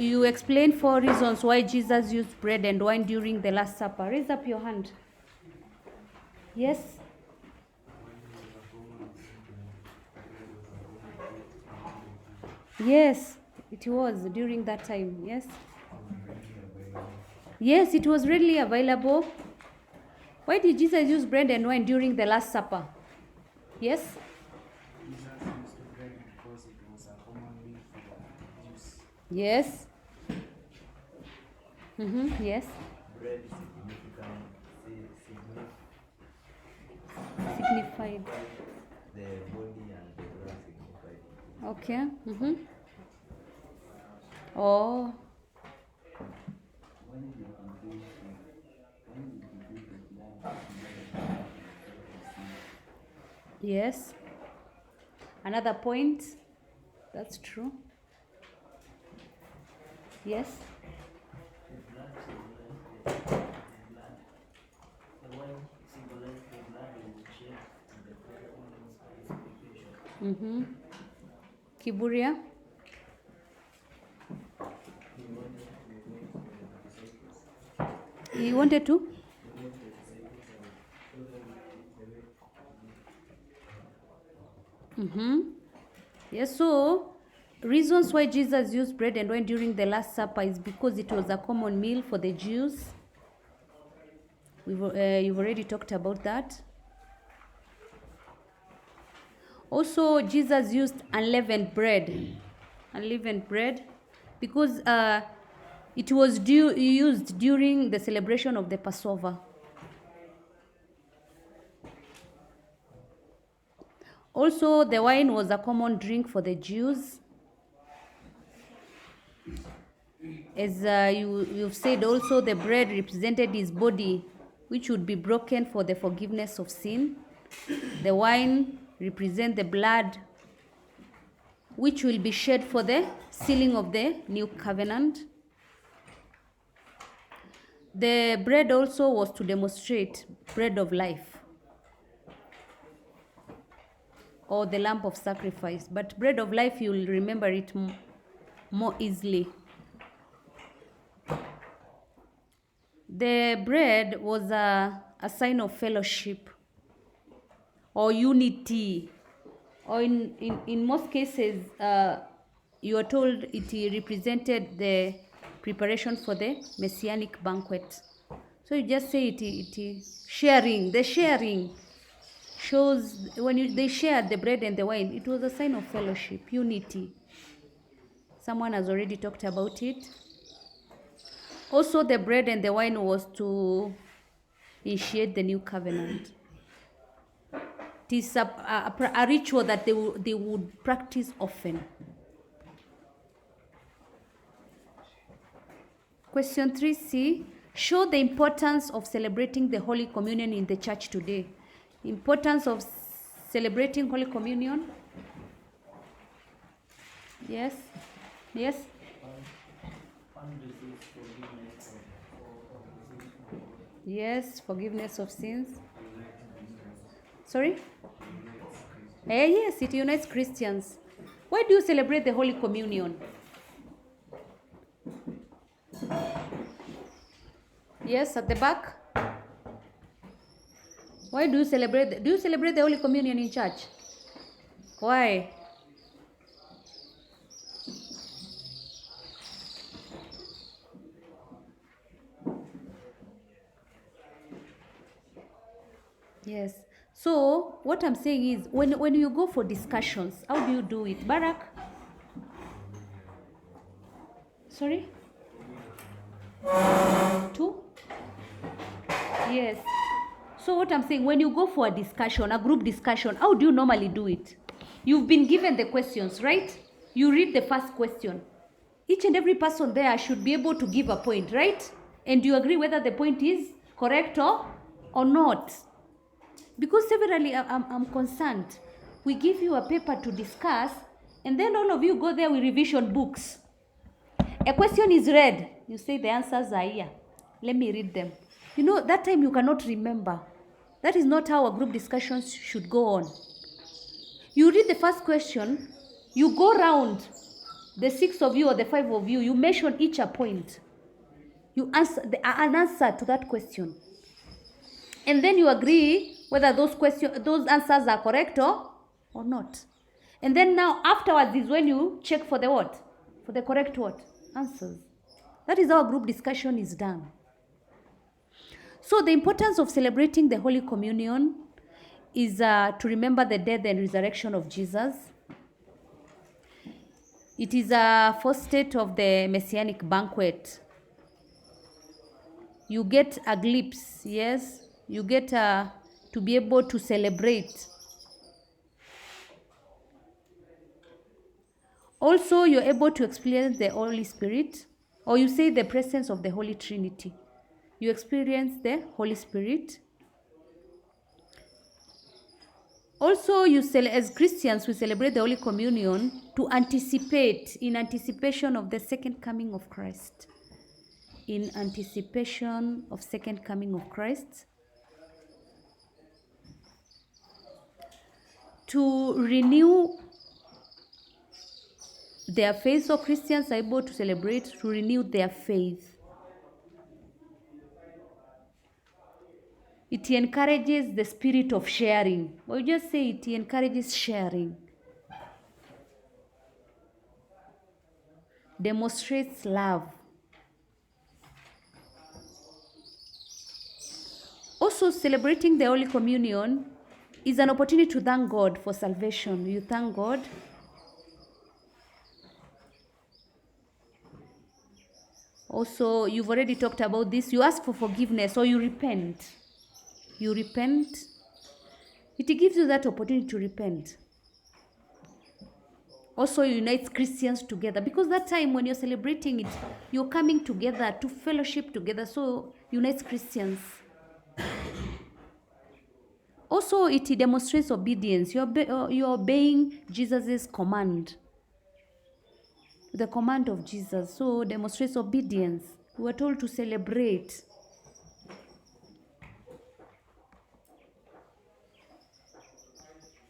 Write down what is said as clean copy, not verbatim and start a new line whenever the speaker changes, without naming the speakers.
you explain 4 reasons why Jesus used bread and wine during the Last Supper. Raise up your hand. Yes? Yes, it was during that time. Yes? Yes, it was readily available. Why did Jesus use bread and wine during the Last Supper? Yes?
Jesus used bread because it was a common meal for the Jews.
Yes? Yes?
Bread
Signified.
the body and the blood signified.
Okay. Oh. Yes. Another point. That's true. Yes.
The wine symbolized the blood and the shed, and the bread was purification.
Kiburia. He wanted to? Yes, so reasons why Jesus used bread and wine during the Last Supper is because it was a common meal for the Jews. You've already talked about that. Also, Jesus used unleavened bread. Unleavened bread because it was used during the celebration of the Passover. Also, the wine was a common drink for the Jews. As you've said, also the bread represented his body, which would be broken for the forgiveness of sin. The wine represents the blood, which will be shed for the sealing of the new covenant. The bread also was to demonstrate bread of life, or the lamp of sacrifice. But bread of life, you will remember it more easily. The bread was a sign of fellowship or unity, or in most cases, you are told it represented the preparation for the messianic banquet. So you just say it sharing. The sharing shows when they shared the bread and the wine, it was a sign of fellowship, unity. Someone has already talked about it. Also, the bread and the wine was to initiate the new covenant. It is a ritual that they would practice often. Question 3C. Show the importance of celebrating the Holy Communion in the church today. Importance of celebrating Holy Communion. Yes? Yes?
One receives forgiveness of sins.
Yes, forgiveness of sins. Sorry? Yes, it unites Christians. Why do you celebrate the Holy Communion? Yes, at the back. Why do you celebrate? Do you celebrate the Holy Communion in church? Why? Yes. So what I'm saying is, when you go for discussions, how do you do it? Barak? Sorry? Two? Yes. So what I'm saying, when you go for a discussion, a group discussion, how do you normally do it? You've been given the questions, right? You read the first question. Each and every person there should be able to give a point, right? And you agree whether the point is correct or not. Because severally, I'm concerned. We give you a paper to discuss, and then all of you go there with revision books. A question is read. You say the answers are here. Let me read them. You know, that time you cannot remember. That is not how a group discussions should go on. You read the first question, you go round, the 6 of you or the 5 of you, you mention each a point. You answer an answer to that question. And then you agree whether those answers are correct or not. And then now afterwards is when you check for the what? For the correct what? Answers. That is how a group discussion is done. So the importance of celebrating the Holy Communion is to remember the death and resurrection of Jesus. It is a first state of the Messianic banquet. You get a glimpse, yes? You get to be able to celebrate. Also, you're able to experience the Holy Spirit, or you say the presence of the Holy Trinity. You experience the Holy Spirit. Also, as Christians, we celebrate the Holy Communion to anticipate, in anticipation of the second coming of Christ. In anticipation of second coming of Christ. To renew their faith, so Christians are able to celebrate to renew their faith. It encourages the spirit of sharing. We just say it encourages sharing. Demonstrates love. Also, celebrating the Holy Communion is an opportunity to thank God for salvation. You thank God. Also, you've already talked about this. You ask for forgiveness or you repent. You repent. It gives you that opportunity to repent. Also unites Christians together, because that time when you're celebrating it, you're coming together to fellowship together, so unites Christians. Also, it demonstrates obedience. You're obeying Jesus' command, the command of Jesus, so demonstrates obedience. We are told to celebrate.